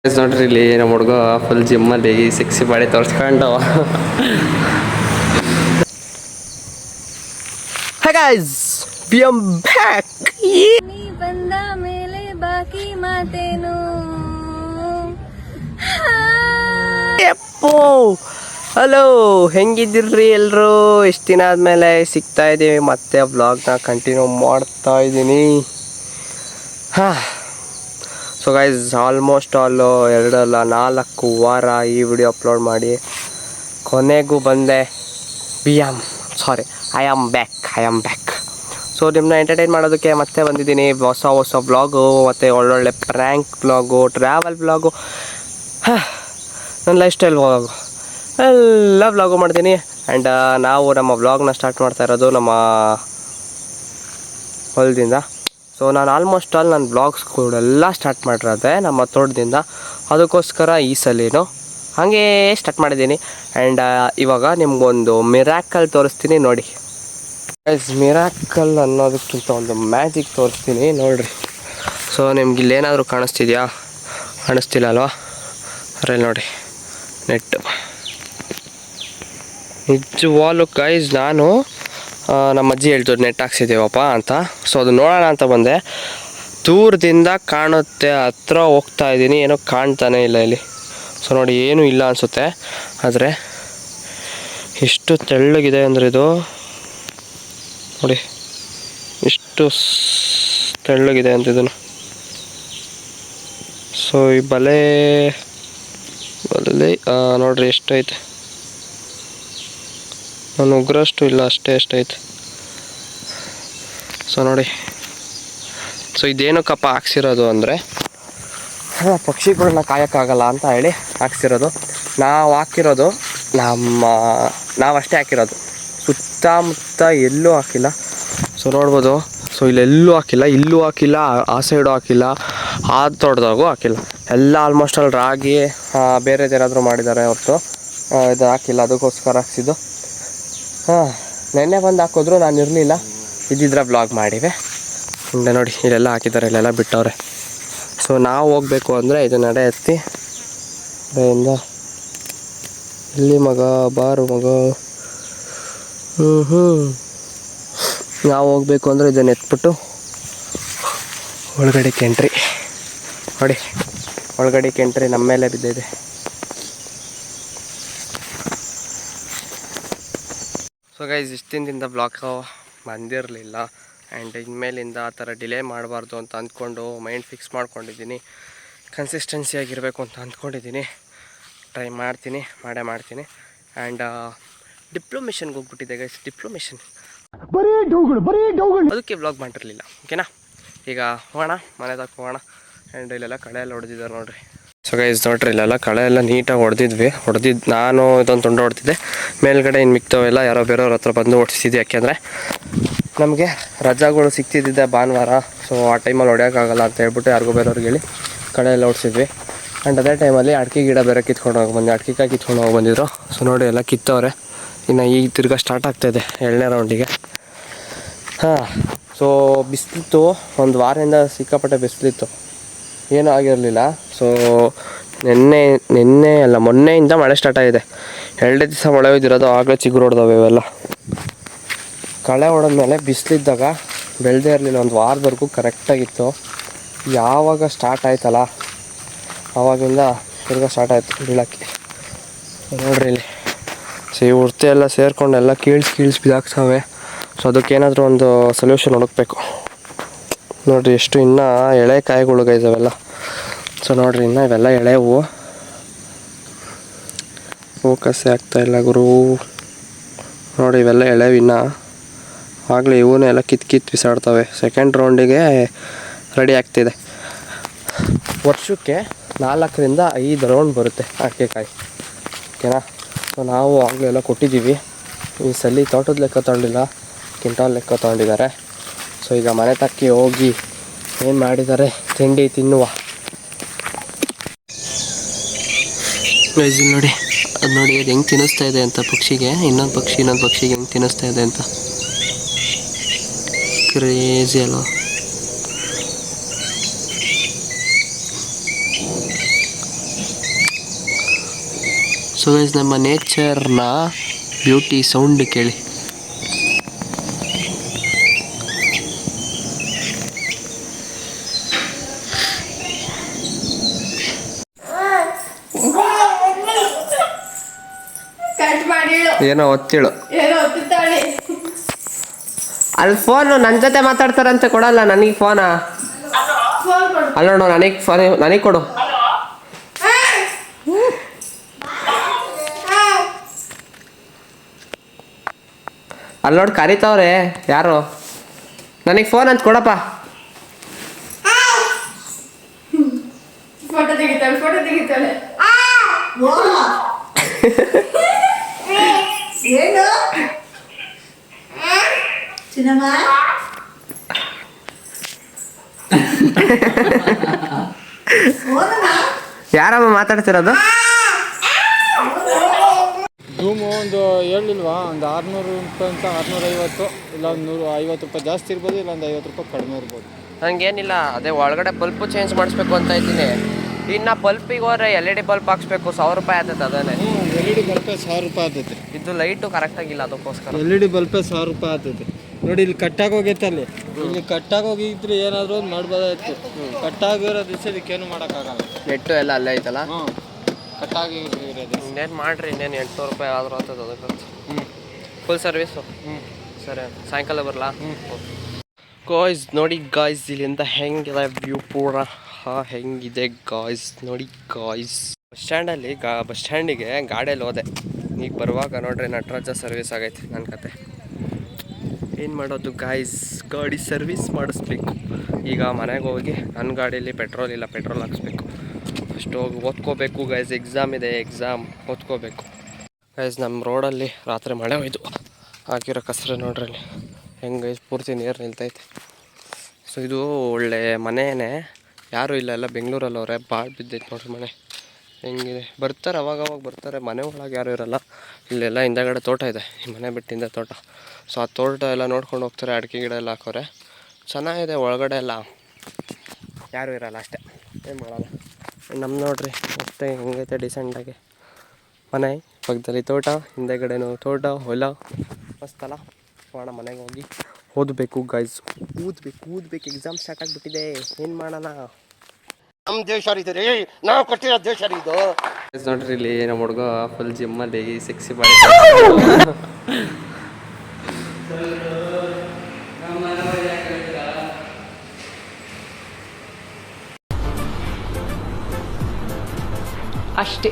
ನೋಡ್ರಿ ಇಲ್ಲಿ ನಮ್ಮ ಹುಡುಗ ಫುಲ್ ಜಿಮ್ಮಲ್ಲಿ ಸಿಕ್ಸಿ ಬಾಡಿ ತೋರಿಸ್ಕೊಂಡು Hey guys, we are back. ನೀ ಬಂದ ಮೇಲೆ ಬಾಕಿ ಮಾತೇನು ಹಲೋ, ಹೆಂಗಿದ್ದೀರಿ ಎಲ್ಲರೂ? ಇಷ್ಟು ದಿನ ಆದಮೇಲೆ ಸಿಗ್ತಾ ಇದ್ದೀವಿ, ಮತ್ತೆ ವ್ಲಾಗ್ನ ಕಂಟಿನ್ಯೂ ಮಾಡ್ತಾ ಇದ್ದೀನಿ. ಸೊ ಗೈಸ್, ಆಲ್ಮೋಸ್ಟ್ ಆಲ್ 2 ಅಲ್ಲ 4 ವಾರ ಈ ವಿಡಿಯೋ ಅಪ್ಲೋಡ್ ಮಾಡಿ ಕೊನೆಗೂ ಬಂದೆ. I am back. ಸೊ ನಿಮ್ಮನ್ನ ಎಂಟರ್ಟೈನ್ ಮಾಡೋದಕ್ಕೆ ಮತ್ತೆ ಬಂದಿದ್ದೀನಿ. ಹೊಸ ವ್ಲಾಗು ಮತ್ತು ಒಳ್ಳೊಳ್ಳೆ ಪ್ರ್ಯಾಂಕ್ ವ್ಲಾಗು, ಟ್ರಾವೆಲ್ ವ್ಲಾಗು, ನನ್ನ ಲೈಫ್ ಸ್ಟೈಲ್ ವ್ಲಾಗು, ಎಲ್ಲ ವ್ಲಾಗು ಮಾಡ್ತೀನಿ. ಆ್ಯಂಡ್ ನಾವು ನಮ್ಮ ವ್ಲಾಗ್ನ ಸ್ಟಾರ್ಟ್ ಮಾಡ್ತಾ ಇರೋದು ನಮ್ಮ ಹೊಲದಿಂದ. ಸೊ ನಾನು ಆಲ್ಮೋಸ್ಟ್ ಆಲ್ ನನ್ನ ವ್ಲಾಗ್ಸ್ಗಳೆಲ್ಲ ಸ್ಟಾರ್ಟ್ ಮಾಡಿರೋದೆ ನಮ್ಮ ತೋಟದಿಂದ. ಅದಕ್ಕೋಸ್ಕರ ಈ ಸಲಿನೂ ಹಾಗೇ ಸ್ಟಾರ್ಟ್ ಮಾಡಿದ್ದೀನಿ. ಆ್ಯಂಡ್ ಇವಾಗ ನಿಮಗೊಂದು ಮಿರಾಕಲ್ ತೋರಿಸ್ತೀನಿ ನೋಡಿ. ಮಿರಾಕಲ್ ಅನ್ನೋದಕ್ಕಿಂತ ಒಂದು ಮ್ಯಾಜಿಕ್ ತೋರಿಸ್ತೀನಿ ನೋಡಿರಿ. ಸೊ ನಿಮ್ಗೆ ಇಲ್ಲೇನಾದರೂ ಕಾಣಿಸ್ತಿಲ್ಲ ಅಲ್ವಾ? ಅರೆ ನೋಡಿ, ನೆಟ್ಟು ನಿಜವಾಗ್ಲೂ ಗೈಸ್, ನಾನು ನಮ್ಮ ಅಜ್ಜಿ ಹೇಳ್ತಿದ್ದು ನೆಟ್ ಹಾಕ್ಸಿದ್ದೀವಪ್ಪ ಅಂತ. ಸೊ ಅದು ನೋಡೋಣ ಅಂತ ಬಂದೆ. ದೂರದಿಂದ ಕಾಣುತ್ತೆ, ಹತ್ರ ಹೋಗ್ತಾ ಇದ್ದೀನಿ, ಏನೋ ಕಾಣ್ತಾನೆ ಇಲ್ಲ ಇಲ್ಲಿ. ಸೊ ನೋಡಿ, ಏನೂ ಇಲ್ಲ ಅನಿಸುತ್ತೆ. ಆದರೆ ಎಷ್ಟು ತೆಳ್ಳಗಿದೆ ಅಂದರೆ ಇದು ನೋಡಿ, ಇಷ್ಟು ತೆಳ್ಳಗಿದೆ ಅಂತ ಇದನ್ನು. ಸೊ ಈ ಬಲೆ ನೋಡ್ರಿ ಎಷ್ಟೈತೆ. ನಾನು ಉಗ್ರಷ್ಟು ಇಲ್ಲ, ಎಷ್ಟೈತೆ. ಸೊ ನೋಡಿ, ಸೊ ಇದೇನಕ್ಕಪ್ಪ ಹಾಕ್ಸಿರೋದು ಅಂದರೆ ಪಕ್ಷಿಗಳನ್ನ ಕಾಯೋಕ್ಕಾಗಲ್ಲ ಅಂತ ಹೇಳಿ ಹಾಕ್ಸಿರೋದು. ನಾವು ಹಾಕಿರೋದು ನಾವಷ್ಟೇ ಹಾಕಿರೋದು, ಸುತ್ತಮುತ್ತ ಎಲ್ಲೂ ಹಾಕಿಲ್ಲ. ಸೊ ನೋಡ್ಬೋದು, ಸೊ ಇಲ್ಲೆಲ್ಲೂ ಹಾಕಿಲ್ಲ, ಇಲ್ಲೂ ಹಾಕಿಲ್ಲ, ಆ ಸೈಡು ಹಾಕಿಲ್ಲ, ಆ ತೋಟದಾಗೂ ಹಾಕಿಲ್ಲ. ಎಲ್ಲ ಆಲ್ಮೋಸ್ಟ್ ಅಲ್ಲಿ ರಾಗಿ ಬೇರೆದೇನಾದರೂ ಮಾಡಿದ್ದಾರೆ ಹೊರತು ಇದು ಹಾಕಿಲ್ಲ. ಅದಕ್ಕೋಸ್ಕರ ಹಾಕ್ಸಿದ್ದು. ನೆನ್ನೆ ಬಂದು ಹಾಕಿದ್ರು, ನಾನು ಇರಲಿಲ್ಲ, ಇದ್ದಿದ್ರೆ ಬ್ಲಾಗ್ ಮಾಡಿವೆ. ಹಿಂದೆ ನೋಡಿ, ಇಲ್ಲೆಲ್ಲ ಹಾಕಿದ್ದಾರೆ, ಇಲ್ಲೆಲ್ಲ ಬಿಟ್ಟವ್ರೆ. ಸೊ ನಾವು ಹೋಗಬೇಕು ಅಂದರೆ ಇದು ನಡೆ ಎತ್ತಿ ಕಡೆಯಿಂದ ಇಲ್ಲಿ ಮಗ ಬಾರು ಮಗ. ನಾವು ಹೋಗ್ಬೇಕು ಅಂದರೆ ಇದನ್ನು ಎತ್ಬಿಟ್ಟು ಒಳಗಡೆಗೆ ಎಂಟ್ರಿ ನೋಡಿ. ಒಳಗಡೆಗೆ ಎಂಟ್ರಿ ನಮ್ಮ ಮೇಲೆ ಬಿದ್ದಿದೆ. ಸೊ ಗೈಸ್, ಇಷ್ಟು ದಿನದಿಂದ ಬ್ಲಾಗ್ ಬಂದಿರಲಿಲ್ಲ. ಆ್ಯಂಡ್ ಇನ್ಮೇಲಿಂದ ಆ ಥರ ಡಿಲೇ ಮಾಡಬಾರ್ದು ಅಂತ ಅಂದ್ಕೊಂಡು ಮೈಂಡ್ ಫಿಕ್ಸ್ ಮಾಡ್ಕೊಂಡಿದ್ದೀನಿ. ಕನ್ಸಿಸ್ಟೆನ್ಸಿಯಾಗಿರಬೇಕು ಅಂತ ಅಂದ್ಕೊಂಡಿದ್ದೀನಿ. ಟ್ರೈ ಮಾಡ್ತೀನಿ. ಆ್ಯಂಡ್ ಡಿಪ್ಲೊಮೇಷನ್ಗೆ ಹೋಗ್ಬಿಟ್ಟಿದೆ ಗೈಸ್. ಅದಕ್ಕೆ ವ್ಲಾಗ್ ಮಾಡಿರಲಿಲ್ಲ. ಓಕೆನಾ, ಈಗ ಹೋಗೋಣ, ಮನೆ ತಕ್ಕ ಹೋಗೋಣ. ಆ್ಯಂಡ್ ಇಲ್ಲೆಲ್ಲ ಕಳೆ ಎಲ್ಲ ಹೊಡೆದಿದ್ದಾರೆ ನೋಡಿರಿ. ಸೊ ಗೈಸ್ ನೋಡ್ರಿ, ಇಲ್ಲೆಲ್ಲ ಕಳೆ ಎಲ್ಲ ನೀಟಾಗಿ ಹೊಡೆದಿದ್ದು ನಾನು ಇದೊಂದು ತುಂಡು ಹೊಡೆದಿದ್ದೆ. ಮೇಲ್ಗಡೆ ಇನ್ನು ಮಿಕ್ತವೆಲ್ಲ ಯಾರೋ ಬೇರೆಯವ್ರ ಹತ್ರ ಬಂದು ಓಡಿಸಿದ್ದೆ. ಯಾಕೆಂದರೆ ನಮಗೆ ರಜಾಗಳು ಸಿಗ್ತಿದ್ದಿದ್ದೆ ಭಾನುವಾರ. ಸೊ ಆ ಟೈಮಲ್ಲಿ ಹೊಡೆಯೋಕ್ಕಾಗಲ್ಲ ಅಂತ ಹೇಳ್ಬಿಟ್ಟು ಯಾರಿಗೂ ಬೇರೆಯವ್ರಿಗೆ ಹೇಳಿ ಕಳೆ ಎಲ್ಲ ಓಡಿಸಿದ್ವಿ. ಆ್ಯಂಡ್ ಅದೇ ಟೈಮಲ್ಲಿ ಅಡಿಕೆ ಗಿಡ ಬೇರೆ ಅಡಿಕೆಕಾಯಿ ಕಿತ್ಕೊಂಡು ಹೋಗಿ ಬಂದಿದ್ರು. ಸೊ ನೋಡಿ, ಎಲ್ಲ ಕಿತ್ತವ್ರೆ. ಇನ್ನು ಈಗ ತಿರ್ಗಾ ಸ್ಟಾರ್ಟ್ ಆಗ್ತಾಯಿದೆ 2ನೇ ರೌಂಡಿಗೆ. ಸೊ ಬಿಸಿಲಿತ್ತು, ಒಂದು ವಾರದಿಂದ ಸಿಕ್ಕಾಪಟ್ಟೆ ಬಿಸಿಲಿತ್ತು, ಏನೂ ಆಗಿರಲಿಲ್ಲ. ಸೊ ಮೊನ್ನೆಯಿಂದ ಮಳೆ ಸ್ಟಾರ್ಟ್ ಆಗಿದೆ. 2 ದಿವಸ ಮಳೆ ಹೋಯ್ದಿರೋದು, ಆಗಲೇ ಚಿಗುರು ಹೊಡೆದವೆ ಇವೆಲ್ಲ. ಕಳೆ ಹೊಡೆದ್ಮೇಲೆ ಬಿಸಿಲಿದ್ದಾಗ ಬೆಳೆದೇ ಇರಲಿಲ್ಲ, ಒಂದು ವಾರದವರೆಗೂ ಕರೆಕ್ಟಾಗಿತ್ತು. ಯಾವಾಗ ಸ್ಟಾರ್ಟ್ ಆಯ್ತಲ್ಲ ಆವಾಗಿಂದ ತಿರ್ಗಾ ಸ್ಟಾರ್ಟ್ ಆಯಿತು ಬೀಳೋಕ್ಕೆ. ನೋಡ್ರಿ ಇಲ್ಲಿ, ಸೊ ಈ ಉರ್ತೆ ಎಲ್ಲ ಸೇರಿಕೊಂಡು ಎಲ್ಲ ಕೀಳ್ಸಿ ಬಿದ್ದಾಕ್ತವೆ. ಸೊ ಅದಕ್ಕೇನಾದರೂ ಒಂದು ಸೊಲ್ಯೂಷನ್ ಹುಡುಕ್ಬೇಕು. ನೋಡಿರಿ, ಎಷ್ಟು ಇನ್ನೂ ಎಳೆ ಕಾಯಿಗಳು ಇದಾವೆಲ್ಲ. ಸೊ ನೋಡಿರಿ, ಇನ್ನೂ ಇವೆಲ್ಲ ಎಳೆವು, ಫೋಕಸ್ಸೇ ಆಗ್ತಾಯಿಲ್ಲ ಗುರು. ನೋಡಿ, ಇವೆಲ್ಲ ಎಳೆವಿನ್ನ ಆಗಲೇ ಇವನ್ನೇ ಎಲ್ಲ ಕಿತ್ತು ಬಿಸಾಡ್ತವೆ. 2nd ರೌಂಡಿಗೆ ರೆಡಿ ಆಗ್ತಿದೆ. ವರ್ಷಕ್ಕೆ 4ರಿಂದ 5 ರೌಂಡ್ ಬರುತ್ತೆ ಅಡಿಕೆಕಾಯಿ. ಓಕೆನಾ. ಸೊ ನಾವು ಆಗಲೂ ಎಲ್ಲ ಕೊಟ್ಟಿದ್ದೀವಿ. ಈ ಸಲ ತೋಟದ ಲೆಕ್ಕ ತಗೊಂಡಿಲ್ಲ, ಕ್ವಿಂಟಾಲ್ ಲೆಕ್ಕ ತೊಗೊಂಡಿದ್ದಾರೆ. ಸೊ ಈಗ ಮನೆ ತಕ್ಕಿ ಹೋಗಿ ಏನು ಮಾಡಿದ್ದಾರೆ ತಿಂಡಿ ತಿನ್ನುವ. ನೋಡಿ, ಅದು ನೋಡಿ, ಅದು ಹೆಂಗೆ ತಿನ್ನಿಸ್ತಾ ಇದೆ ಅಂತ ಪಕ್ಷಿಗೆ. ಇನ್ನೊಂದು ಪಕ್ಷಿಗೆ ಹೆಂಗೆ ತಿನ್ನಿಸ್ತಾ ಇದೆ ಅಂತ. ಕ್ರೇಜಿ ಅಲ್ವಾ? ಸೊ ಗೈಸ್ ನಮ್ಮ ನೇಚರ್ನ ಬ್ಯೂಟಿ ಸೌಂಡ್ ಕೇಳಿ. ಏನೋ ಒತ್ತಿಳು ಅಲ್ಲಿ ಫೋನು ನನ್ನ ಜೊತೆ ಮಾತಾಡ್ತಾರಂತೆ, ಕೊಡಲ್ಲ ನನಗೆ ಫೋನಾ? ಅಲ್ಲ ನೋಡು, ನನಗೆ ಕೊಡು. ಅಲ್ಲಿ ನೋಡಿ ಕರಿತಾವ್ರೆ ಯಾರು, ನನಗೆ ಫೋನ್ ಅಂತ ಕೊಡಪ್ಪ. ಫೋಟೋ ತೆಗಿತಾಳೆ ಏನು ಚಿನ್ನಮ್ಮ? ಯಾರಮ್ಮ ಮಾತಾಡ್ತಿರೋದು? ಧೂಮು ಒಂದು ಹೇಳಿಲ್ವಾ, ಒಂದು 600 ರೂಪಾಯಿ ಅಂತ 650, ಇಲ್ಲ ಒಂದು 150 ರೂಪಾಯಿ ಜಾಸ್ತಿ ಇರ್ಬೋದು, ಇಲ್ಲ ಒಂದು 50 ರೂಪಾಯಿ ಕಡಿಮೆ ಇರ್ಬೋದು. ಹಂಗೇನಿಲ್ಲ, ಅದೇ ಒಳಗಡೆ ಬಲ್ಪು ಚೇಂಜ್ ಮಾಡಿಸ್ಬೇಕು ಅಂತ ಇದ್ದೀನಿ. ಇನ್ನು ಬಲ್ಪಿಗೆ ಹೋದ್ರೆ LED ಬಲ್ಪ್ ಹಾಕ್ಸ್ಬೇಕು, 1000 ರೂಪಾಯಿ ಆಗ್ತೈತೆ. ಅದೇನೆ LED ಬಲ್ಪೇ 1000 ರೂಪಾಯಿ ಆಗ್ತೈತೆ. ಇದು ಲೈಟು ಕರೆಕ್ಟಾಗಿಲ್ಲ, ಅದಕ್ಕೋಸ್ಕರ LED ಬಲ್ಪೇ 1000 ರೂಪಾಯಿ ಆಗ್ತೈತೆ. ನೋಡಿ ಇಲ್ಲಿ ಕಟ್ಟಾಗಿ ಹೋಗೈತೆ, ಇಲ್ಲಿ ಕಟ್ಟಾಗಿ ಹೋಗಿದ್ರೆ ಏನಾದರೂ ಒಂದು ಮಾಡ್ಬೋದಾಯ್ತು. ಕಟ್ಟಾಗಿರೋ ದಿವಸ ಇದಕ್ಕೇನು ಮಾಡೋಕ್ಕಾಗಲ್ಲ. ನೆಟ್ಟು ಎಲ್ಲ ಅಲ್ಲೇ ಐತಲ್ಲ. ಕಟ್ಟಾಗಿ ಇರೋದು ಇನ್ನೇನು ಮಾಡಿರಿ, ಇನ್ನೇನು 800 ರೂಪಾಯಿ ಆದರೂ ಆಗ್ತದೆ ಅದಕ್ಕೆ. Full service. ಸರಿ, ಸಾಯಂಕಾಲ ಬರಲಾ? ಗಾಯ್ಸ್ ನೋಡಿ ಗಾಯ್ಸ್, ಇಲ್ಲಿಂದ ಹೆಂಗಿದೆ ವ್ಯೂ ಪೂರ ಹೆಂಗಿದೆ ಗಾಯ್ಸ್ ನೋಡಿ ಗಾಯ್ಸ್. ಬಸ್ ಸ್ಟ್ಯಾಂಡಿಗೆ ಗಾಡಿಯಲ್ಲಿ ಹೋದೆ. ಈಗ ಬರುವಾಗ ನೋಡ್ರಿ ನಟರಾಜ ಸರ್ವಿಸ್ ಆಗೈತೆ. ನನ್ನ ಕತೆ ಏನು ಮಾಡೋದು ಗಾಯ್ಸ್, ಗಾಡಿ ಸರ್ವಿಸ್ ಮಾಡಿಸ್ಬೇಕು. ಈಗ ಮನೆಗೆ ಹೋಗಿ ನನ್ನ ಗಾಡೀಲಿ ಪೆಟ್ರೋಲ್ ಇಲ್ಲ, ಪೆಟ್ರೋಲ್ ಹಾಕ್ಸ್ಬೇಕು. ಫಸ್ಟ್ ಹೋಗಿ ಓದ್ಕೋಬೇಕು ಗೈಸ್, ಎಕ್ಸಾಮ್ ಇದೆ, ಎಕ್ಸಾಮ್ ಓದ್ಕೋಬೇಕು ಗೈಸ್. ನಮ್ಮ ರೋಡಲ್ಲಿ ರಾತ್ರಿ ಮಳೆ ಹೋಯ್ತು, ಹಾಕಿರೋ ಕಸರೆ ನೋಡ್ರಿ ಅಲ್ಲಿ ಹೆಂಗೆ ಪೂರ್ತಿ ನೀರು ನಿಲ್ತೈತೆ. ಸೊ ಇದು ಒಳ್ಳೆ ಮನೆಯೇ, ಯಾರೂ ಇಲ್ಲ, ಎಲ್ಲ ಬೆಂಗಳೂರಲ್ಲವ್ರೆ. ಭಾಳ ಬಿದ್ದೈತೆ ನೋಡ್ರಿ ಮನೆ ಹೆಂಗಿದೆ. ಬರ್ತಾರೆ ಅವಾಗವಾಗ ಬರ್ತಾರೆ, ಮನೆ ಒಳಗೆ ಯಾರೂ ಇರೋಲ್ಲ. ಇಲ್ಲೆಲ್ಲ ಹಿಂದಗಡೆ ತೋಟ ಇದೆ, ಈ ಮನೆ ಬಿಟ್ಟಿಂದ ತೋಟ. ಸೊ ಆ ತೋಟ ಎಲ್ಲ ನೋಡ್ಕೊಂಡು ಹೋಗ್ತಾರೆ, ಅಡಿಕೆ ಗಿಡ ಎಲ್ಲ ಹಾಕೋರೆ, ಚೆನ್ನಾಗಿದೆ. ಒಳಗಡೆ ಎಲ್ಲ ಯಾರೂ ಇರೋಲ್ಲ, ಅಷ್ಟೇ, ಏನು ಮಾಡೋಲ್ಲ. ನಮ್ಮ ನೋಡ್ರಿ ಮತ್ತೆ ಹೆಂಗೈತೆ ಡಿಸೆಂಟಾಗಿ ಮನೆ, ಪಕ್ಕದಲ್ಲಿ ತೋಟ, ಹಿಂದೆಗಡೆನೂ ತೋಟ, ಹೊಲ, ಮಸ್ತಲ್ಲ. ಮಾಡೋಣ ಮನೆಗೆ ಹೋಗಿ ಓದಬೇಕು ಗೈಸ್, ಓದಬೇಕು. ಎಕ್ಸಾಮ್ ಸ್ಟಾರ್ಟ್ ಆಗಿಬಿಟ್ಟಿದೆ, ಏನು ಮಾಡೋಣ. ನಮ್ಮ ದೇಶ ಇದೆ ರೀ, ನಾವು ಕೊಟ್ಟಿರೋ ದೇಶ ಇದು. ನೋಡ್ರಿ ಇಲ್ಲಿ ನಮ್ಮ ಹುಡುಗ ಫುಲ್ ಜಿಮ್ಮಲ್ಲಿ ಸೆಕ್ಸಿ ಬಾಡಿ. ಅಷ್ಟೇ.